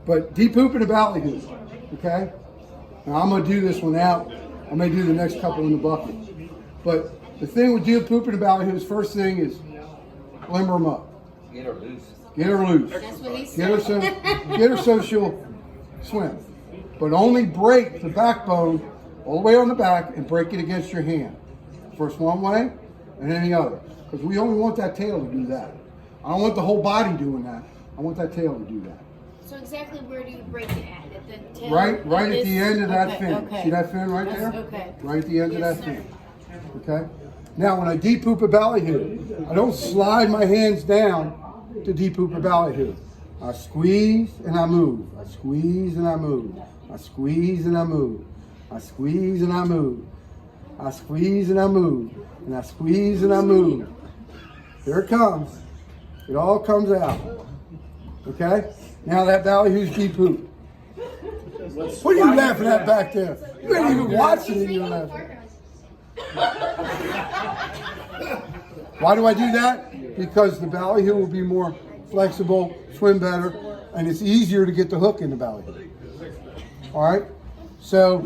But deep hoop and a ballyhoo, okay? Now I'm gonna do this one out. I may do the next couple in the bucket. But the thing with deep hoop and a ballyhoo is first thing is limber them up. Get her loose. Get her loose. That's what he Get her so she'll swim. But only break the backbone all the way on the back and break it against your hand. First one way and then the other. Because we only want that tail to do that. I don't want the whole body doing that. I want that tail to do that. So exactly where do you break it at the tail? Right at the end of that fin. Okay. See that fin right there? Okay. Right at the end Yes, of that sir. fin. Okay? Now when I deep hoop a ballyhoo, I don't slide my hands down to deep hoop a ballyhoo. I squeeze and I move. I squeeze and I move. I squeeze and I move. I squeeze and I move. I squeeze and I move. And I squeeze and I move. Here it comes. It all comes out. Okay? Now that ballyhoo's deep hoop. What are you laughing at back there? You ain't even watching it, you're laughing. Why do I do that? Because the ballyhoo will be more flexible, swim better, and it's easier to get the hook in the ballyhoo. All right? So,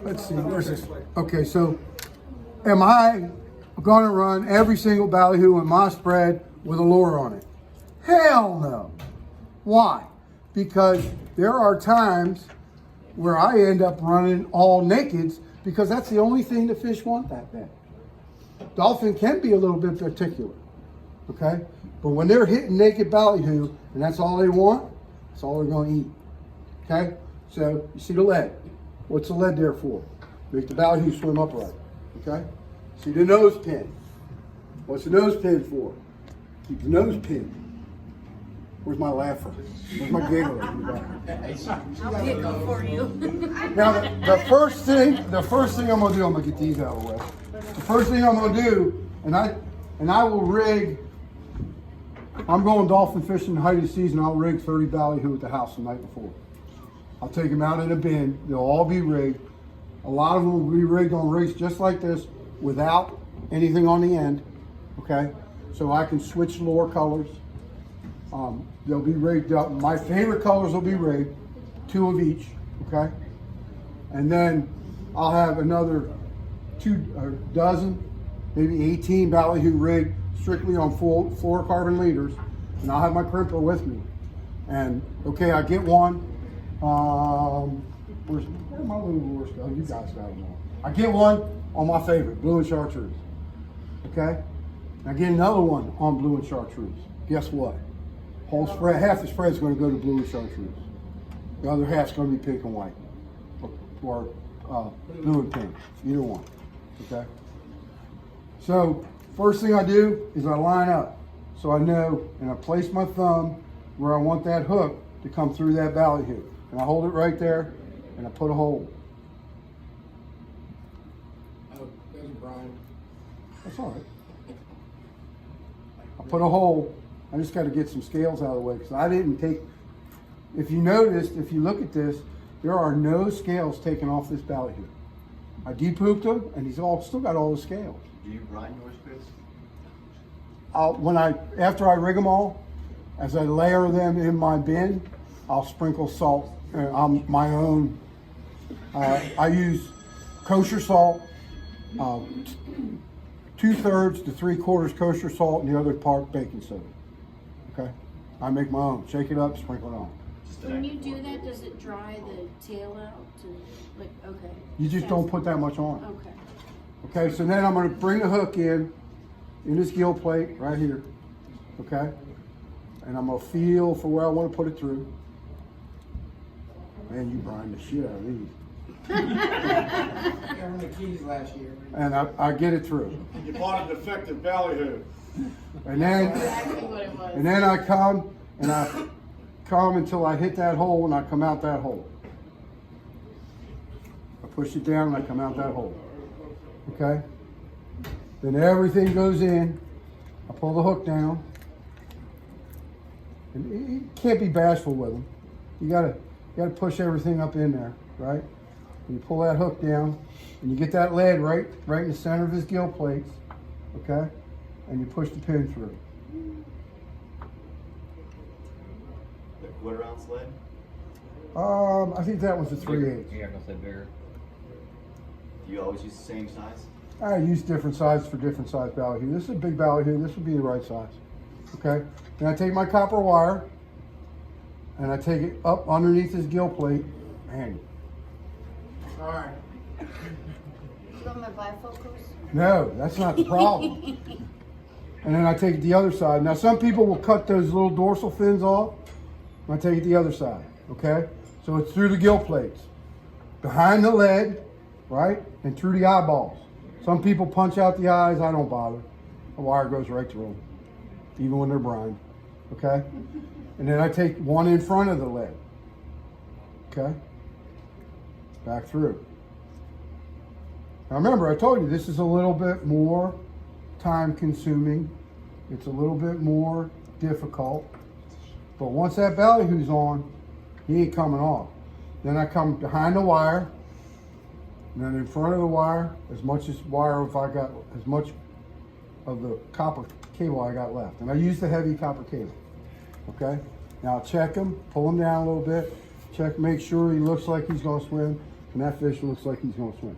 let's see, where's this? Okay, so am I going to run every single ballyhoo in my spread with a lure on it? Hell no. Why? Because there are times where I end up running all nakeds because that's the only thing the fish want that day. Dolphin can be a little bit particular, okay? But when they're hitting naked ballyhoo and that's all they want, that's all they're going to eat, okay? So you see the lead. What's the lead there for? Make the ballyhoo swim upright, okay? See the nose pin. What's the nose pin for? Keep the nose pin. Where's my laugher? Where's my giggler? I'll giggle for you. Now the first thing I'm gonna do, I'm gonna get these out of the way. The first thing I'm gonna do, and I will rig. I'm going dolphin fishing in the height of the season. I'll rig 30 ballyhoo at the house the night before. I'll take them out in a bin. They'll all be rigged. A lot of them will be rigged on rigs just like this, without anything on the end. Okay, so I can switch lure colors. They'll be rigged up. My favorite colors will be rigged, 2 of each, okay? And then I'll have another 2 dozen, maybe 18 ballyhoo rigged strictly on full fluorocarbon leaders, and I'll have my crimper with me. And okay, I get one. Where my little lures go? You guys got them all. I get one on my favorite, blue and chartreuse. Okay? I get another one on blue and chartreuse. Guess what? Whole spread, half the spread is going to go to blue and chartreuse. The other half's going to be pink and white, or blue and pink, either one. Okay. So first thing I do is I line up, so I know, and I place my thumb where I want that hook to come through that ballyhoo, and I hold it right there, and I put a hole. Oh, there's Brian. That's all right. I put a hole. I just got to get some scales out of the way because I didn't take, if you noticed, if you look at this, there are no scales taken off this ballyhoo. I depooped him and he's still got all the scales. Do you grind yours, Chris? After I rig them all, as I layer them in my bin, I'll sprinkle salt. My own, I use kosher salt, 2/3 to 3/4 kosher salt and the other part baking soda. Okay, I make my own. Shake it up, sprinkle it on. When you do that, does it dry the tail out to, like, okay? You just don't put that much on. Okay. Okay, so then I'm going to bring the hook in this gill plate right here. Okay, and I'm going to feel for where I want to put it through. Man, you grind the shit out of these. Got on the keys last year. And I get it through. You bought a defective ballyhoo. And then, Exactly what it was. and then I come until I hit that hole and I come out that hole. I push it down and I come out that hole. Okay? Then everything goes in. I pull the hook down. And you can't be bashful with them. You gotta push everything up in there, right? And you pull that hook down and you get that lead right in the center of his gill plates. Okay? And you push the pin through. The quarter ounce lead? I think that was a 3/8. Yeah, I'm gonna say bigger. Do you always use the same size? I use different sizes for different size ballyhoo. This is a big ballyhoo. This would be the right size. Okay. Then I take my copper wire and I take it up underneath this gill plate. Man, All right. You want my bifocals? no, that's not the problem. And then I take it the other side. Now some people will cut those little dorsal fins off. I take it the other side. Okay. So it's through the gill plates, behind the lead, right, and through the eyeballs. Some people punch out the eyes. I don't bother. The wire goes right through them, even when they're brined. Okay? And then I take one in front of the lead. Okay? Back through. Now remember, I told you this is a little bit more time consuming. It's a little bit more difficult. But once that ballyhoo's on, he ain't coming off. Then I come behind the wire. And then in front of the wire, as much as wire, if I got as much of the copper cable I got left. And I use the heavy copper cable. Okay? Now check him, pull him down a little bit, check, make sure he looks like he's gonna swim, and that fish looks like he's gonna swim.